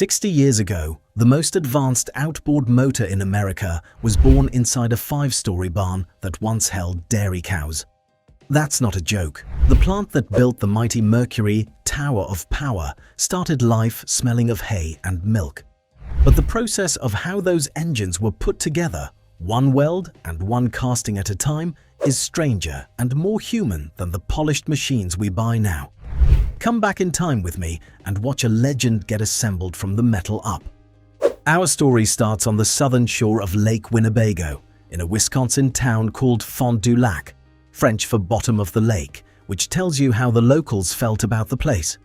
60 years ago, the most advanced outboard motor in America was born inside a 5-story barn that once held dairy cows. That's not a joke. The plant that built the mighty Mercury Tower of Power started life smelling of hay and milk. But the process of how those engines were put together, one weld and one casting at a time, is stranger and more human than the polished machines we buy now. Come back in time with me and watch a legend get assembled from the metal up. Our story starts on the southern shore of Lake Winnebago, in a Wisconsin town called Fond du Lac, French for bottom of the lake, which tells you how the locals felt about the place.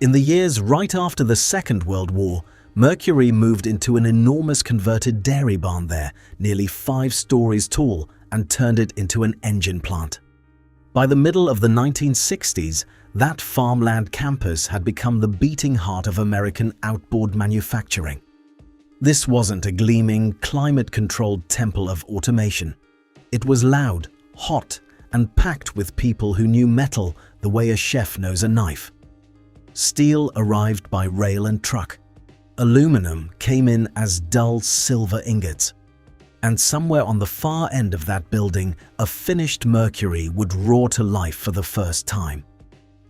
In the years right after the Second World War, Mercury moved into an enormous converted dairy barn there, nearly 5 stories tall, and turned it into an engine plant. By the middle of the 1960s, that farmland campus had become the beating heart of American outboard manufacturing. This wasn't a gleaming, climate-controlled temple of automation. It was loud, hot, and packed with people who knew metal the way a chef knows a knife. Steel arrived by rail and truck. Aluminum came in as dull silver ingots. And somewhere on the far end of that building, a finished Mercury would roar to life for the first time.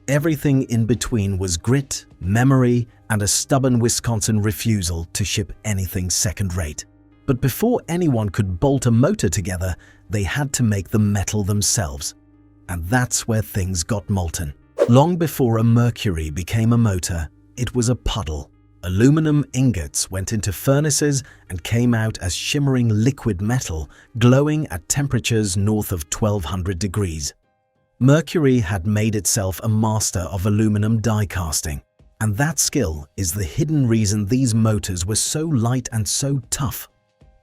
Everything in between was grit, memory, and a stubborn Wisconsin refusal to ship anything second-rate. But before anyone could bolt a motor together, they had to make the metal themselves. And that's where things got molten. Long before a Mercury became a motor, it was a puddle. Aluminum ingots went into furnaces and came out as shimmering liquid metal, glowing at temperatures north of 1200 degrees. Mercury had made itself a master of aluminum die casting, and that skill is the hidden reason these motors were so light and so tough.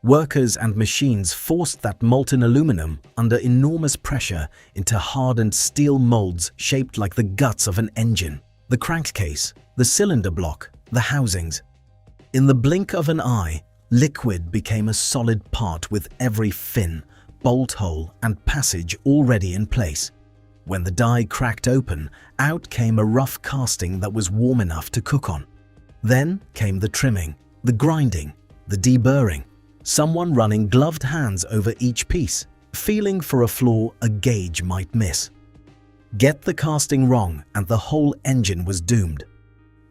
Workers and machines forced that molten aluminum under enormous pressure into hardened steel molds shaped like the guts of an engine, the crankcase, the cylinder block, the housings. In the blink of an eye, liquid became a solid part with every fin, bolt hole, and passage already in place. When the die cracked open, out came a rough casting that was warm enough to cook on. Then came the trimming, the grinding, the deburring, someone running gloved hands over each piece, feeling for a flaw a gauge might miss. Get the casting wrong and the whole engine was doomed.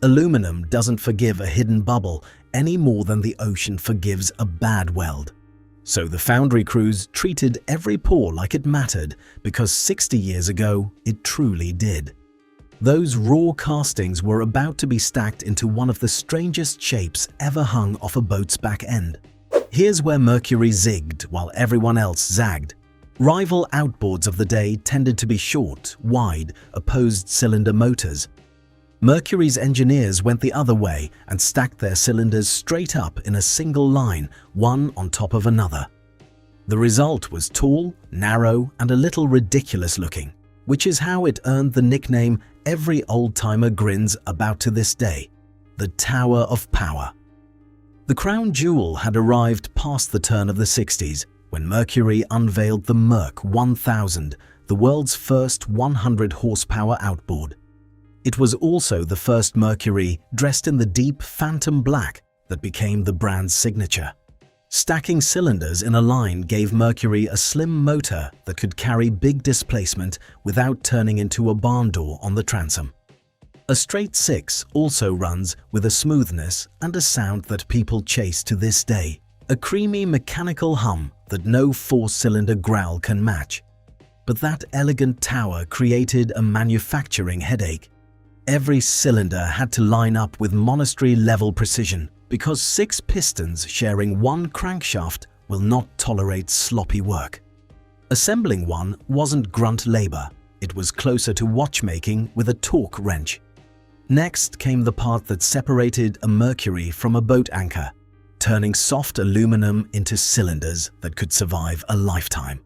Aluminum doesn't forgive a hidden bubble any more than the ocean forgives a bad weld. So the Foundry crews treated every pore like it mattered, because 60 years ago it truly did. Those raw castings were about to be stacked into one of the strangest shapes ever hung off a boat's back end. Here's where Mercury zigged while everyone else zagged. Rival outboards of the day tended to be short, wide, opposed cylinder motors. Mercury's engineers went the other way and stacked their cylinders straight up in a single line, one on top of another. The result was tall, narrow, and a little ridiculous looking, which is how it earned the nickname every old-timer grins about to this day, the Tower of Power. The crown jewel had arrived past the turn of the 60s when Mercury unveiled the Merc 1000, the world's first 100-horsepower outboard. It was also the first Mercury dressed in the deep phantom black that became the brand's signature. Stacking cylinders in a line gave Mercury a slim motor that could carry big displacement without turning into a barn door on the transom. A straight 6 also runs with a smoothness and a sound that people chase to this day, a creamy mechanical hum that no 4-cylinder growl can match. But that elegant tower created a manufacturing headache. Every cylinder had to line up with monastery-level precision because 6 pistons sharing one crankshaft will not tolerate sloppy work. Assembling one wasn't grunt labor. It was closer to watchmaking with a torque wrench. Next came the part that separated a Mercury from a boat anchor, turning soft aluminum into cylinders that could survive a lifetime.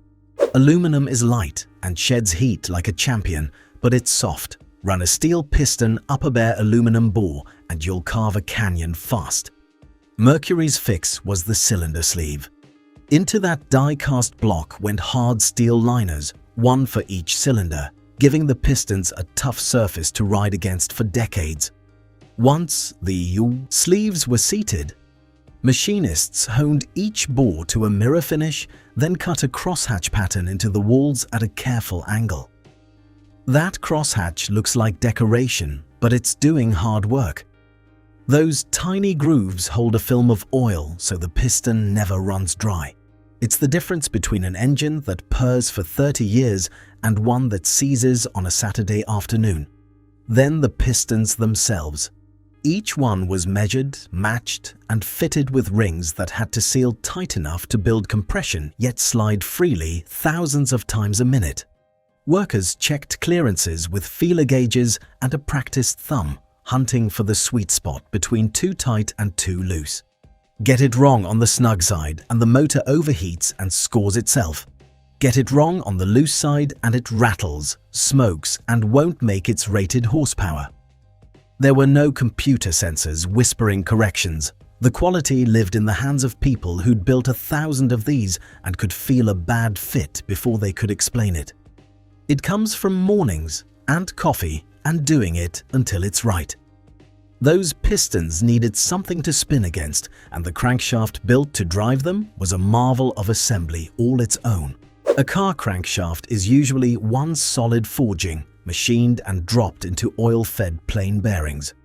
Aluminum is light and sheds heat like a champion, but it's soft. Run a steel piston up a bare aluminum bore and you'll carve a canyon fast. Mercury's fix was the cylinder sleeve. Into that die-cast block went hard steel liners, one for each cylinder, giving the pistons a tough surface to ride against for decades. Once the sleeves were seated, machinists honed each bore to a mirror finish, then cut a crosshatch pattern into the walls at a careful angle. That crosshatch looks like decoration, but it's doing hard work. Those tiny grooves hold a film of oil so the piston never runs dry. It's the difference between an engine that purrs for 30 years and one that seizes on a Saturday afternoon. Then the pistons themselves. Each one was measured, matched, and fitted with rings that had to seal tight enough to build compression yet slide freely thousands of times a minute. Workers checked clearances with feeler gauges and a practiced thumb, hunting for the sweet spot between too tight and too loose. Get it wrong on the snug side and the motor overheats and scores itself. Get it wrong on the loose side and it rattles, smokes, and won't make its rated horsepower. There were no computer sensors whispering corrections. The quality lived in the hands of people who'd built 1,000 of these and could feel a bad fit before they could explain it. It comes from mornings and coffee and doing it until it's right. Those pistons needed something to spin against, and the crankshaft built to drive them was a marvel of assembly all its own. A car crankshaft is usually one solid forging, machined and dropped into oil-fed plain bearings.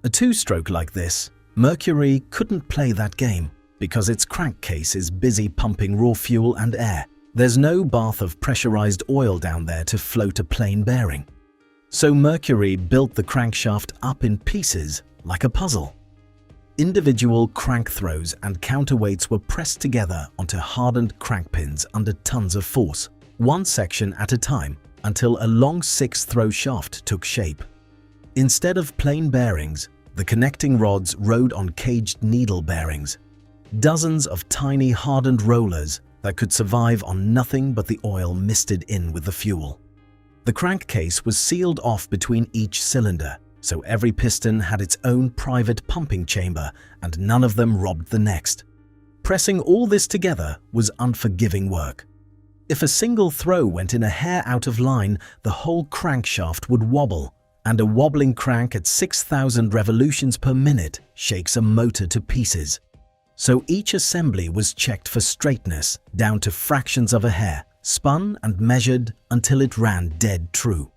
A two-stroke like this, Mercury couldn't play that game because its crankcase is busy pumping raw fuel and air. There's no bath of pressurized oil down there to float a plain bearing. So Mercury built the crankshaft up in pieces like a puzzle. Individual crank throws and counterweights were pressed together onto hardened crank pins under tons of force, one section at a time, until a long 6-throw shaft took shape. Instead of plain bearings, the connecting rods rode on caged needle bearings, dozens of tiny hardened rollers that could survive on nothing but the oil misted in with the fuel. The crankcase was sealed off between each cylinder, so every piston had its own private pumping chamber and none of them robbed the next. Pressing all this together was unforgiving work. If a single throw went in a hair out of line, the whole crankshaft would wobble, and a wobbling crank at 6,000 revolutions per minute shakes a motor to pieces. So each assembly was checked for straightness down to fractions of a hair, spun and measured until it ran dead true.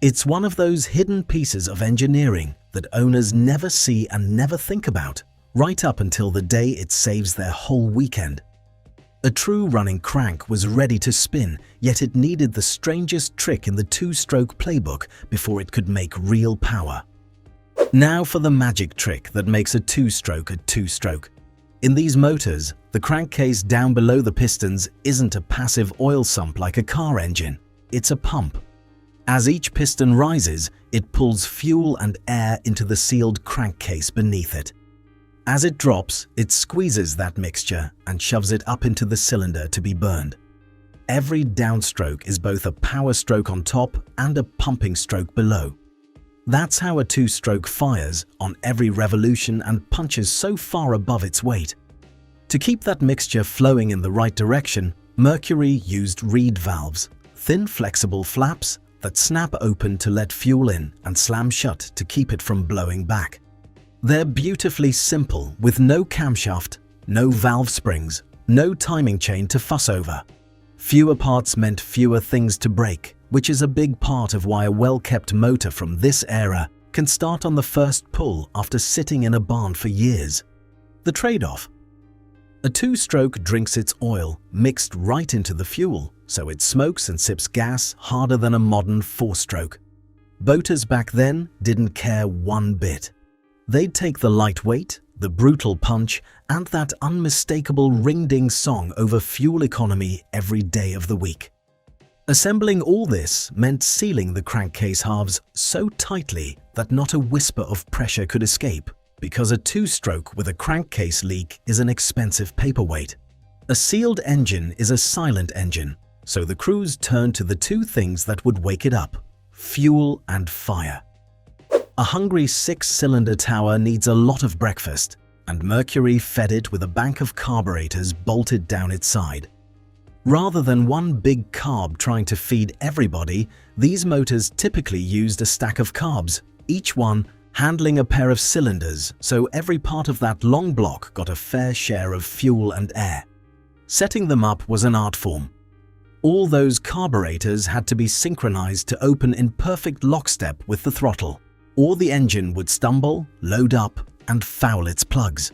It's one of those hidden pieces of engineering that owners never see and never think about, right up until the day it saves their whole weekend. A true running crank was ready to spin, yet it needed the strangest trick in the two-stroke playbook before it could make real power. Now for the magic trick that makes a two-stroke a two-stroke. In these motors, the crankcase down below the pistons isn't a passive oil sump like a car engine, it's a pump. As each piston rises, it pulls fuel and air into the sealed crankcase beneath it. As it drops, it squeezes that mixture and shoves it up into the cylinder to be burned. Every downstroke is both a power stroke on top and a pumping stroke below. That's how a two-stroke fires on every revolution and punches so far above its weight. To keep that mixture flowing in the right direction, Mercury used reed valves, thin flexible flaps that snap open to let fuel in and slam shut to keep it from blowing back. They're beautifully simple with no camshaft, no valve springs, no timing chain to fuss over. Fewer parts meant fewer things to break, which is a big part of why a well-kept motor from this era can start on the first pull after sitting in a barn for years. The trade-off: a two-stroke drinks its oil mixed right into the fuel, so it smokes and sips gas harder than a modern four-stroke. Boaters back then didn't care one bit. They'd take the lightweight, the brutal punch, and that unmistakable ring-ding song over fuel economy every day of the week. Assembling all this meant sealing the crankcase halves so tightly that not a whisper of pressure could escape, because a two-stroke with a crankcase leak is an expensive paperweight. A sealed engine is a silent engine, so the crews turned to the two things that would wake it up: fuel and fire. A hungry 6-cylinder tower needs a lot of breakfast, and Mercury fed it with a bank of carburetors bolted down its side. Rather than one big carb trying to feed everybody, these motors typically used a stack of carbs, each one handling a pair of cylinders so every part of that long block got a fair share of fuel and air. Setting them up was an art form. All those carburetors had to be synchronized to open in perfect lockstep with the throttle, or the engine would stumble, load up, and foul its plugs.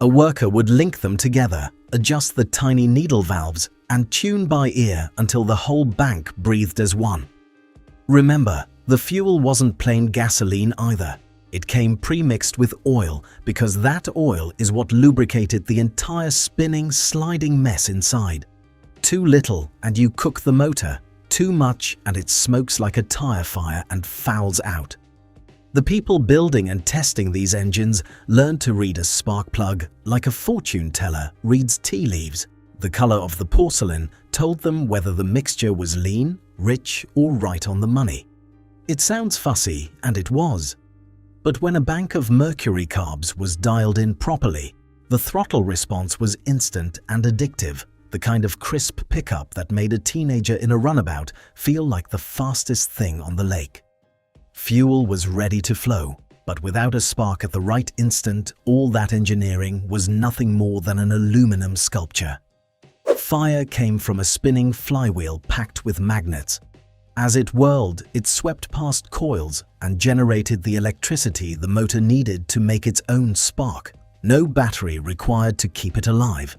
A worker would link them together, adjust the tiny needle valves, and tune by ear until the whole bank breathed as one. Remember, the fuel wasn't plain gasoline either. It came pre-mixed with oil because that oil is what lubricated the entire spinning, sliding mess inside. Too little and you cook the motor, too much and it smokes like a tire fire and fouls out. The people building and testing these engines learned to read a spark plug like a fortune teller reads tea leaves. The color of the porcelain told them whether the mixture was lean, rich, or right on the money. It sounds fussy, and it was. But when a bank of mercury carbs was dialed in properly, the throttle response was instant and addictive, the kind of crisp pickup that made a teenager in a runabout feel like the fastest thing on the lake. Fuel was ready to flow, but without a spark at the right instant, all that engineering was nothing more than an aluminum sculpture. Fire came from a spinning flywheel packed with magnets. As it whirled, it swept past coils and generated the electricity the motor needed to make its own spark. No battery required to keep it alive.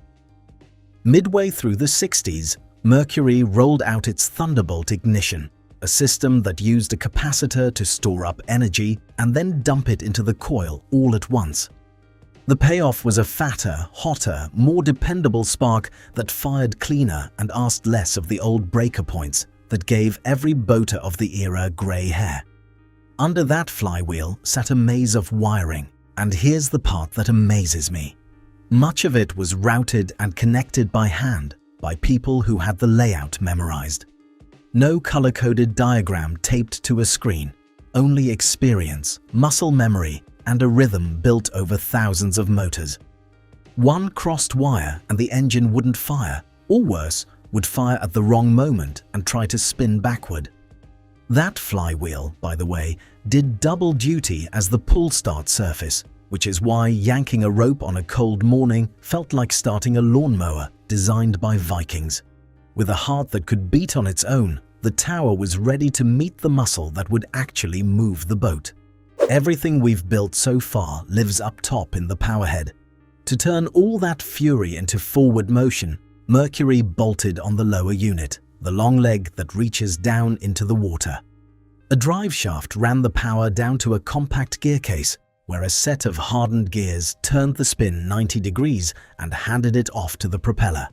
Midway through the 60s, Mercury rolled out its Thunderbolt ignition, a system that used a capacitor to store up energy and then dump it into the coil all at once. The payoff was a fatter, hotter, more dependable spark that fired cleaner and asked less of the old breaker points that gave every boater of the era grey hair. Under that flywheel sat a maze of wiring, and here's the part that amazes me. Much of it was routed and connected by hand by people who had the layout memorized. No color-coded diagram taped to a screen, only experience, muscle memory, and a rhythm built over thousands of motors. One crossed wire and the engine wouldn't fire, or worse, would fire at the wrong moment and try to spin backward. That flywheel, by the way, did double duty as the pull start surface, which is why yanking a rope on a cold morning felt like starting a lawnmower designed by Vikings. With a heart that could beat on its own, the tower was ready to meet the muscle that would actually move the boat. Everything we've built so far lives up top in the powerhead. To turn all that fury into forward motion, Mercury bolted on the lower unit, the long leg that reaches down into the water. A drive shaft ran the power down to a compact gear case, where a set of hardened gears turned the spin 90 degrees and handed it off to the propeller.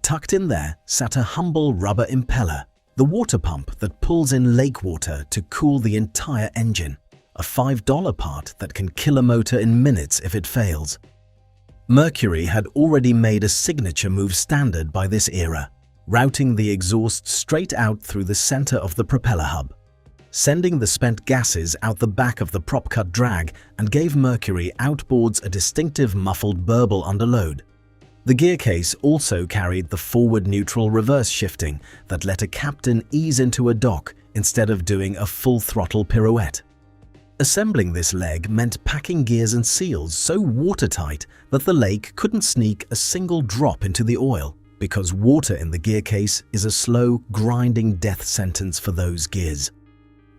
Tucked in there sat a humble rubber impeller, the water pump that pulls in lake water to cool the entire engine, a $5 part that can kill a motor in minutes if it fails. Mercury had already made a signature move standard by this era, routing the exhaust straight out through the center of the propeller hub, sending the spent gases out the back of the prop-cut drag and gave Mercury Outboards a distinctive muffled burble under load. The gear case also carried the forward neutral reverse shifting that let a captain ease into a dock instead of doing a full throttle pirouette. Assembling this leg meant packing gears and seals so watertight that the lake couldn't sneak a single drop into the oil, because water in the gear case is a slow, grinding death sentence for those gears.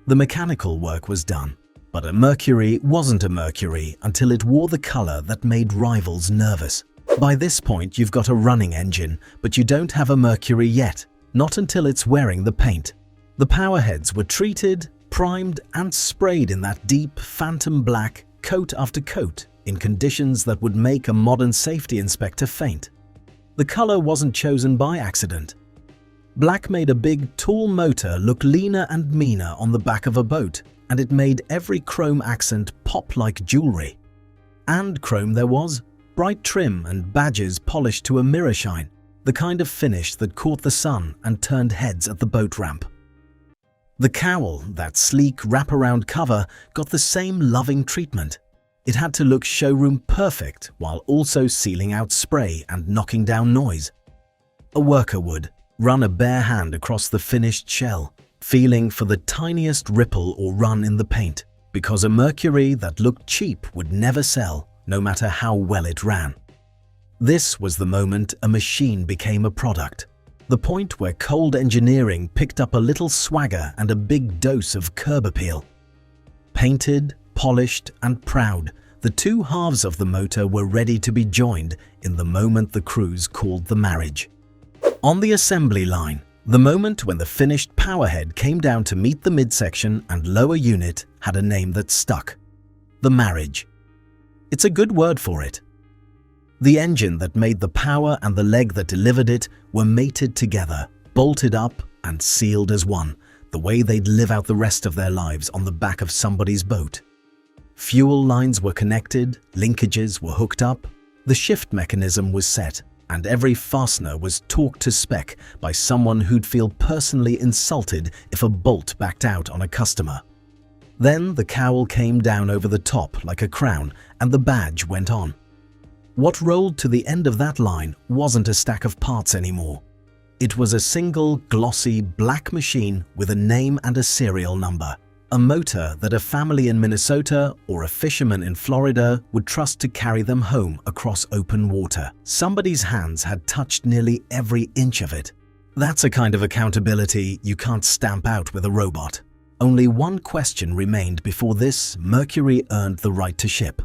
The mechanical work was done, but a Mercury wasn't a Mercury until it wore the color that made rivals nervous. By this point, you've got a running engine, but you don't have a Mercury yet, not until it's wearing the paint. The powerheads were treated, primed and sprayed in that deep, phantom black, coat after coat, in conditions that would make a modern safety inspector faint. The color wasn't chosen by accident. Black made a big, tall motor look leaner and meaner on the back of a boat, and it made every chrome accent pop like jewelry. And chrome there was, bright trim and badges polished to a mirror shine, the kind of finish that caught the sun and turned heads at the boat ramp. The cowl, that sleek wraparound cover, got the same loving treatment. It had to look showroom perfect while also sealing out spray and knocking down noise. A worker would run a bare hand across the finished shell, feeling for the tiniest ripple or run in the paint, because a Mercury that looked cheap would never sell, no matter how well it ran. This was the moment a machine became a product. The point where cold engineering picked up a little swagger and a big dose of curb appeal. Painted, polished, and proud, the two halves of the motor were ready to be joined in the moment the crews called the marriage. On the assembly line, the moment when the finished powerhead came down to meet the midsection and lower unit had a name that stuck: the marriage. It's a good word for it. The engine that made the power and the leg that delivered it were mated together, bolted up and sealed as one, the way they'd live out the rest of their lives on the back of somebody's boat. Fuel lines were connected, linkages were hooked up, the shift mechanism was set, and every fastener was torqued to spec by someone who'd feel personally insulted if a bolt backed out on a customer. Then the cowl came down over the top like a crown and the badge went on. What rolled to the end of that line wasn't a stack of parts anymore. It was a single, glossy, black machine with a name and a serial number. A motor that a family in Minnesota or a fisherman in Florida would trust to carry them home across open water. Somebody's hands had touched nearly every inch of it. That's a kind of accountability you can't stamp out with a robot. Only one question remained before this Mercury earned the right to ship.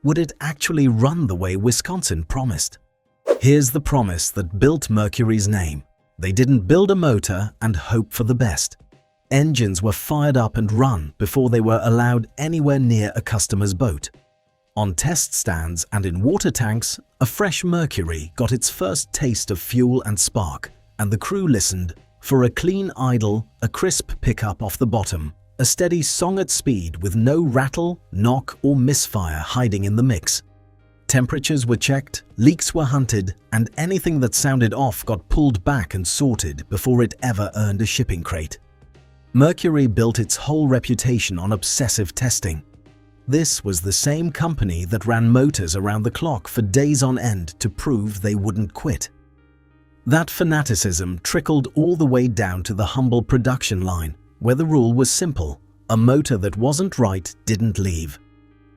Would it actually run the way Wisconsin promised? Here's the promise that built Mercury's name. They didn't build a motor and hope for the best. Engines were fired up and run before they were allowed anywhere near a customer's boat. On test stands and in water tanks, a fresh Mercury got its first taste of fuel and spark, and the crew listened for a clean idle, a crisp pickup off the bottom, a steady song at speed with no rattle, knock, or misfire hiding in the mix. Temperatures were checked, leaks were hunted, and anything that sounded off got pulled back and sorted before it ever earned a shipping crate. Mercury built its whole reputation on obsessive testing. This was the same company that ran motors around the clock for days on end to prove they wouldn't quit. That fanaticism trickled all the way down to the humble production line, where the rule was simple: a motor that wasn't right didn't leave.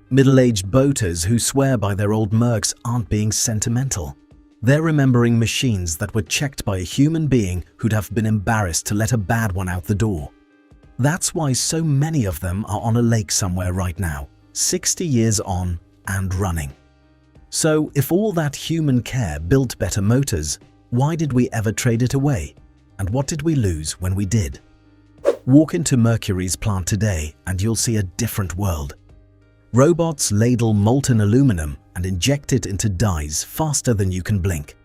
Middle-aged boaters who swear by their old Mercs aren't being sentimental. They're remembering machines that were checked by a human being who'd have been embarrassed to let a bad one out the door. That's why so many of them are on a lake somewhere right now, 60 years on and running. So if all that human care built better motors, why did we ever trade it away? And what did we lose when we did? Walk into Mercury's plant today and you'll see a different world. Robots ladle molten aluminum and inject it into dies faster than you can blink.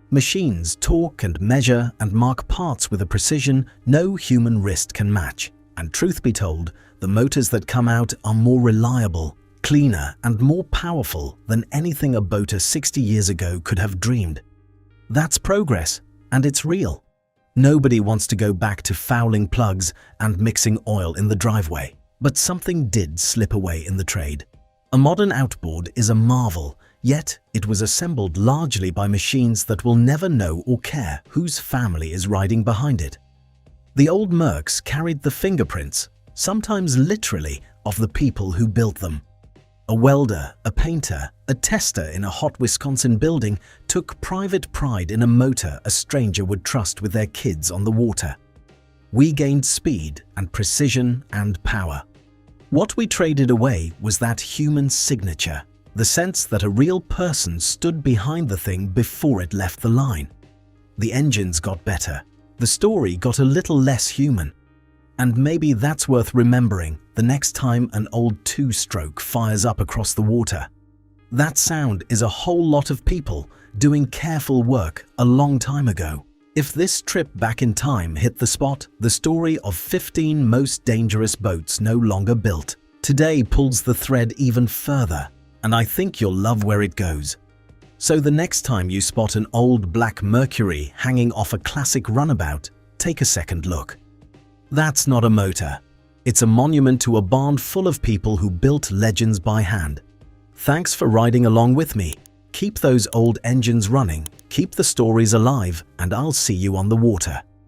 Machines torque and measure and mark parts with a precision no human wrist can match. And truth be told, the motors that come out are more reliable, cleaner, and more powerful than anything a boater 60 years ago could have dreamed. That's progress, and it's real. Nobody wants to go back to fouling plugs and mixing oil in the driveway, but something did slip away in the trade. A modern outboard is a marvel, yet it was assembled largely by machines that will never know or care whose family is riding behind it. The old Mercs carried the fingerprints, sometimes literally, of the people who built them. A welder, a painter, a tester in a hot Wisconsin building took private pride in a motor a stranger would trust with their kids on the water. We gained speed and precision and power. What we traded away was that human signature, the sense that a real person stood behind the thing before it left the line. The engines got better. The story got a little less human. And maybe that's worth remembering the next time an old two-stroke fires up across the water. That sound is a whole lot of people doing careful work a long time ago. If this trip back in time hit the spot, the story of 15 most dangerous boats no longer built today pulls the thread even further, and I think you'll love where it goes. So the next time you spot an old black Mercury hanging off a classic runabout, take a second look. That's not a motor. It's a monument to a barn full of people who built legends by hand. Thanks for riding along with me. Keep those old engines running, keep the stories alive, and I'll see you on the water.